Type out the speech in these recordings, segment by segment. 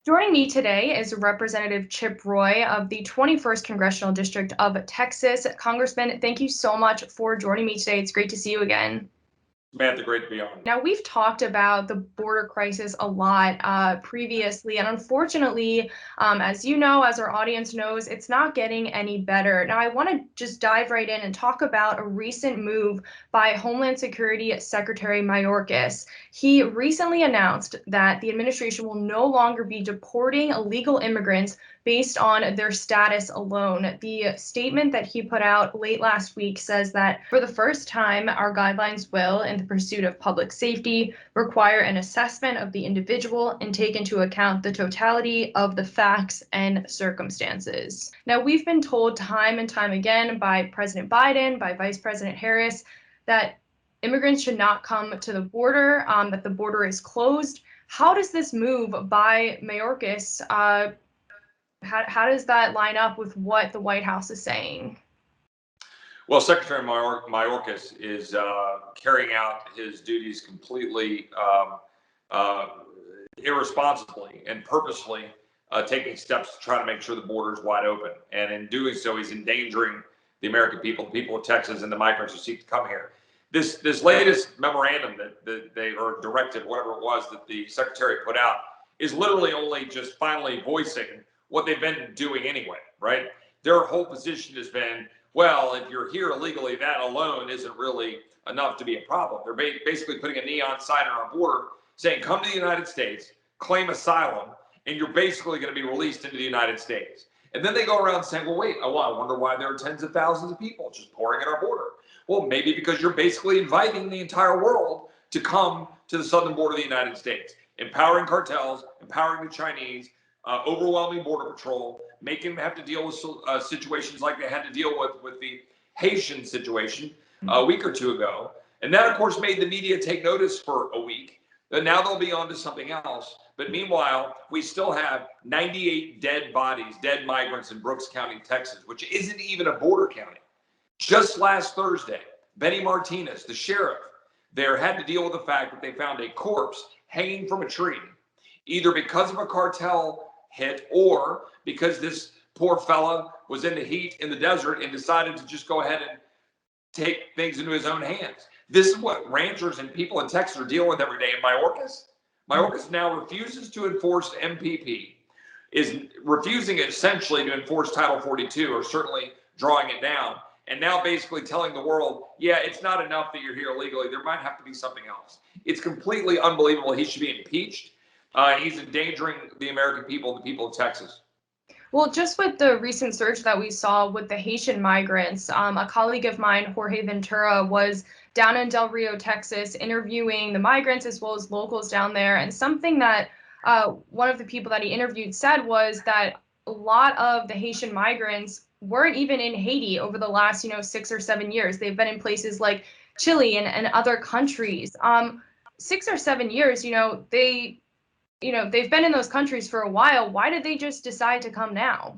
Joining me today is Representative Chip Roy of the 21st Congressional District of Texas. Congressman, thank you so much for joining me today. It's great to see you again. Samantha, great to be on. Now, we've talked about the border crisis a lot previously, and unfortunately, as you know, as our audience knows, it's not getting any better. Now, I want to just dive right in and talk about a recent move by Homeland Security Secretary Mayorkas. He recently announced that the administration will no longer be deporting illegal immigrants based on their status alone. The statement that he put out late last week says that for the first time, our guidelines will, in the pursuit of public safety, require an assessment of the individual and take into account the totality of the facts and circumstances. Now, we've been told time and time again by President Biden, by Vice President Harris, that immigrants should not come to the border, that the border is closed. How does this move by Mayorkas how does that line up with what the White House is saying? Well, Secretary Mayorkas is carrying out his duties completely irresponsibly and purposely taking steps to try to make sure the border is wide open. And in doing so, he's endangering the American people, the people of Texas, and the migrants who seek to come here. This latest memorandum that they, or directive, whatever it was, that the Secretary put out is literally only just finally voicing what they've been doing anyway, right? Their whole position has been, well, if you're here illegally, that alone isn't really enough to be a problem. They're basically putting a neon sign on our border saying, come to the United States, claim asylum, and you're basically going to be released into the United States. And then they go around saying, well, wait, I wonder why there are tens of thousands of people just pouring at our border. Well, maybe because you're basically inviting the entire world to come to the southern border of the United States, empowering cartels, empowering the Chinese, overwhelming border patrol, making them have to deal with situations like they had to deal with the Haitian situation a week or two ago. And that, of course, made the media take notice for a week. And now they'll be on to something else. But meanwhile, we still have 98 dead bodies, dead migrants in Brooks County, Texas, which isn't even a border county. Just last Thursday, Benny Martinez, the sheriff there, had to deal with the fact that they found a corpse hanging from a tree, either because of a cartel hit or because this poor fella was in the heat in the desert and decided to just go ahead and take things into his own hands. This is what ranchers and people in Texas are dealing with every day. And Mayorkas now refuses to enforce MPP, is refusing essentially to enforce Title 42, or certainly drawing it down, and now basically telling the world, yeah, it's not enough that you're here illegally. There might have to be something else. It's completely unbelievable. He should be impeached. He's endangering the American people, the people of Texas. Well, just with the recent surge that we saw with the Haitian migrants, a colleague of mine, Jorge Ventura, was down in Del Rio, Texas, interviewing the migrants as well as locals down there. And something that one of the people that he interviewed said was that a lot of the Haitian migrants weren't even in Haiti over the last, 6 or 7 years. They've been in places like Chile and other countries. 6 or 7 years, they've been in those countries for a while. Why did they just decide to come now?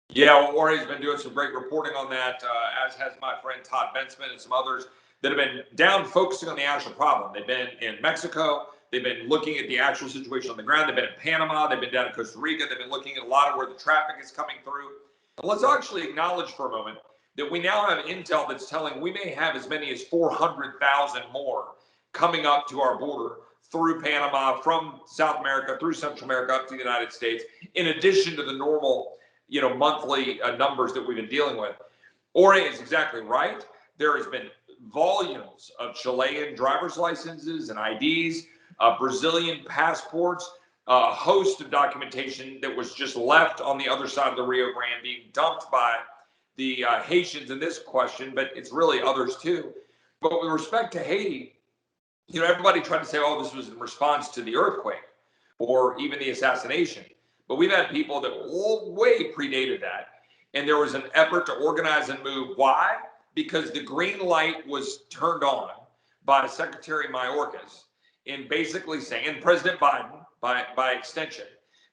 Yeah, well, Jorge's been doing some great reporting on that, as has my friend Todd Bensman and some others that have been down focusing on the actual problem. They've been in Mexico. They've been looking at the actual situation on the ground. They've been in Panama. They've been down in Costa Rica. They've been looking at a lot of where the traffic is coming through. And let's actually acknowledge for a moment that we now have intel that's telling we may have as many as 400,000 more coming up to our border through Panama, from South America, through Central America, up to the United States, in addition to the normal, monthly numbers that we've been dealing with. Jorge is exactly right. There has been volumes of Chilean driver's licenses and IDs, Brazilian passports, a host of documentation that was just left on the other side of the Rio Grande, being dumped by the Haitians in this question, but it's really others too. But with respect to Haiti, everybody tried to say, oh, this was in response to the earthquake or even the assassination. But we've had people that way predated that. And there was an effort to organize and move. Why? Because the green light was turned on by Secretary Mayorkas in basically saying, and President Biden by extension,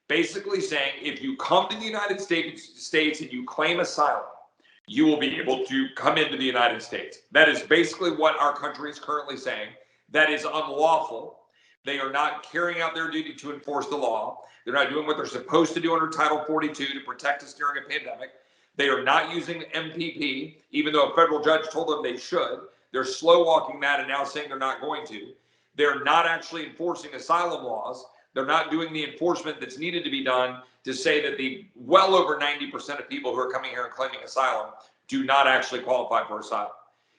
basically saying, if you come to the United States and you claim asylum, you will be able to come into the United States. That is basically what our country is currently saying. That is unlawful. They are not carrying out their duty to enforce the law. They're not doing what they're supposed to do under Title 42 to protect us during a pandemic. They are not using MPP, even though a federal judge told them they should. They're slow walking that and now saying they're not going to. They're not actually enforcing asylum laws. They're not doing the enforcement that's needed to be done to say that the well over 90% of people who are coming here and claiming asylum do not actually qualify for asylum.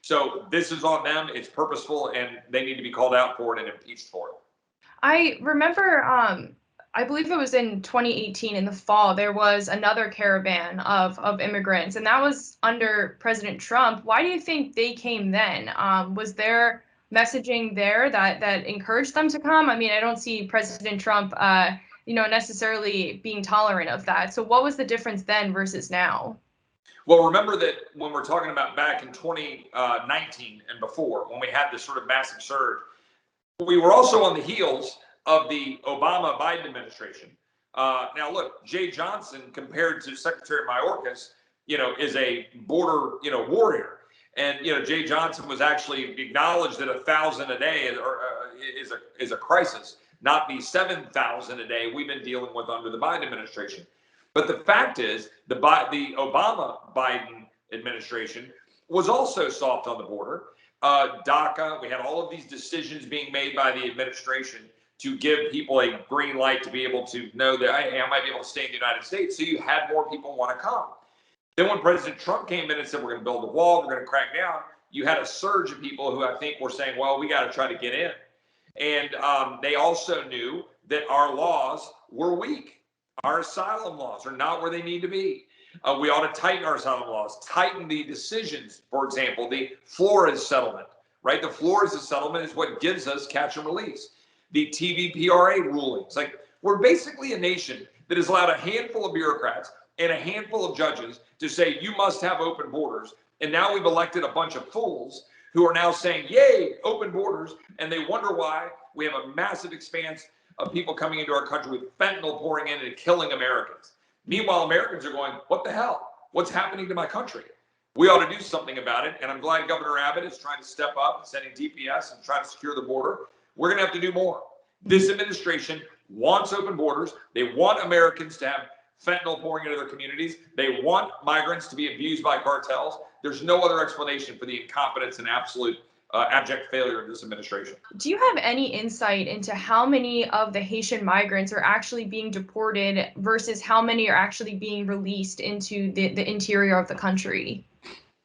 So this is on them. It's purposeful, and they need to be called out for it and impeached for it. I remember, I believe it was in 2018 in the fall, there was another caravan of immigrants, and that was under President Trump. Why do you think they came then? Was there messaging there that encouraged them to come? I mean, I don't see President Trump, necessarily being tolerant of that. So what was the difference then versus now? Well, remember that when we're talking about back in 2019 and before, when we had this sort of massive surge, we were also on the heels of the Obama-Biden administration. Now, look, Jay Johnson, compared to Secretary Mayorkas, is a border, warrior. And, Jay Johnson was actually acknowledged that 1,000 a day is a crisis, not the 7,000 a day we've been dealing with under the Biden administration. But the fact is, the Obama-Biden administration was also soft on the border. DACA, we had all of these decisions being made by the administration to give people a green light to be able to know that I might be able to stay in the United States. So you had more people want to come. Then when President Trump came in and said, we're going to build a wall, we're going to crack down, you had a surge of people who I think were saying, well, we got to try to get in. And they also knew that our laws were weak. Our asylum laws are not where they need to be. We ought to tighten our asylum laws, tighten the decisions. For example, the Flores settlement, right? The Flores settlement is what gives us catch and release. The TVPRA rulings, like we're basically a nation that has allowed a handful of bureaucrats and a handful of judges to say you must have open borders. And now we've elected a bunch of fools who are now saying, yay, open borders. And they wonder why we have a massive expanse of people coming into our country with fentanyl pouring in and killing Americans. Meanwhile, Americans are going, what the hell? What's happening to my country? We ought to do something about it. And I'm glad Governor Abbott is trying to step up, sending DPS and trying to secure the border. We're going to have to do more. This administration wants open borders. They want Americans to have fentanyl pouring into their communities. They want migrants to be abused by cartels. There's no other explanation for the incompetence and absolute abject failure of this administration. Do you have any insight into how many of the Haitian migrants are actually being deported versus how many are actually being released into the interior of the country?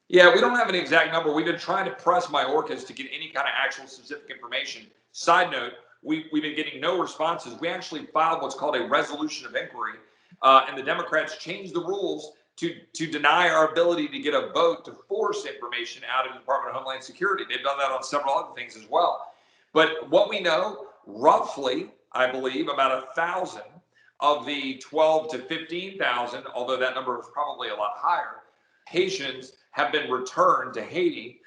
Yeah, we don't have an exact number. We've been trying to press Mayorkas to get any kind of actual specific information. Side note, we've been getting no responses. We actually filed what's called a resolution of inquiry, and the Democrats changed the rules to deny our ability to get a vote to force information out of the Department of Homeland Security. They've done that on several other things as well. But what we know, roughly, I believe, about 1,000 of the 12 to 15,000, although that number is probably a lot higher, Haitians have been returned to Haiti,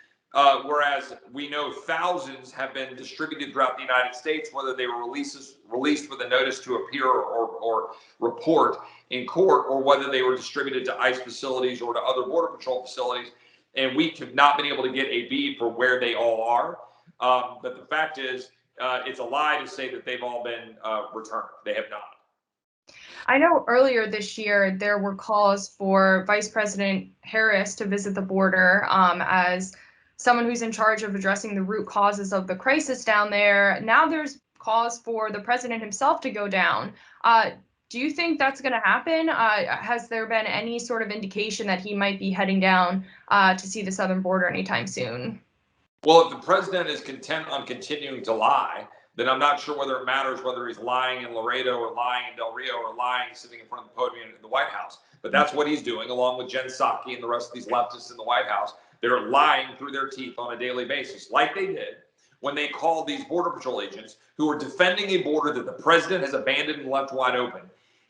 whereas we know thousands have been distributed throughout the United States, whether they were released with a notice to appear or report in court, or whether they were distributed to ICE facilities or to other Border Patrol facilities. And we have not been able to get a bead for where they all are. But the fact is, it's a lie to say that they've all been returned. They have not. I know earlier this year there were calls for Vice President Harris to visit the border as someone who's in charge of addressing the root causes of the crisis down there. Now there's calls for the president himself to go down. Do you think that's going to happen? Has there been any sort of indication that he might be heading down to see the southern border anytime soon? Well, if the president is content on continuing to lie, then I'm not sure whether it matters whether he's lying in Laredo or lying in Del Rio or lying sitting in front of the podium in the White House. But that's what he's doing, along with Jen Psaki and the rest of these leftists in the White House. They're lying through their teeth on a daily basis, like they did when they called these Border Patrol agents who are defending a border that the president has abandoned and left wide open.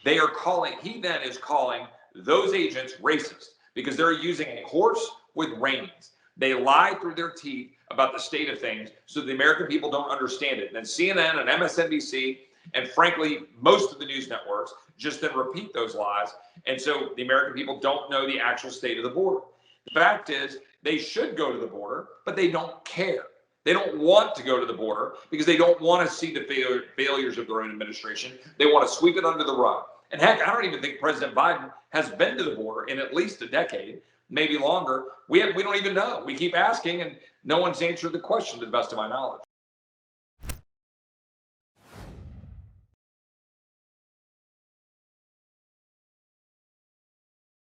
They are calling, he then is calling those agents racist because they're using a horse with reins. They lie through their teeth about the state of things so the American people don't understand it. And then CNN and MSNBC and frankly, most of the news networks just then repeat those lies. And so the American people don't know the actual state of the border. The fact is they should go to the border, but they don't care. They don't want to go to the border because they don't want to see the failures of their own administration. They want to sweep it under the rug. And heck, I don't even think President Biden has been to the border in at least a decade, maybe longer. We don't even know. We keep asking, and no one's answered the question to the best of my knowledge.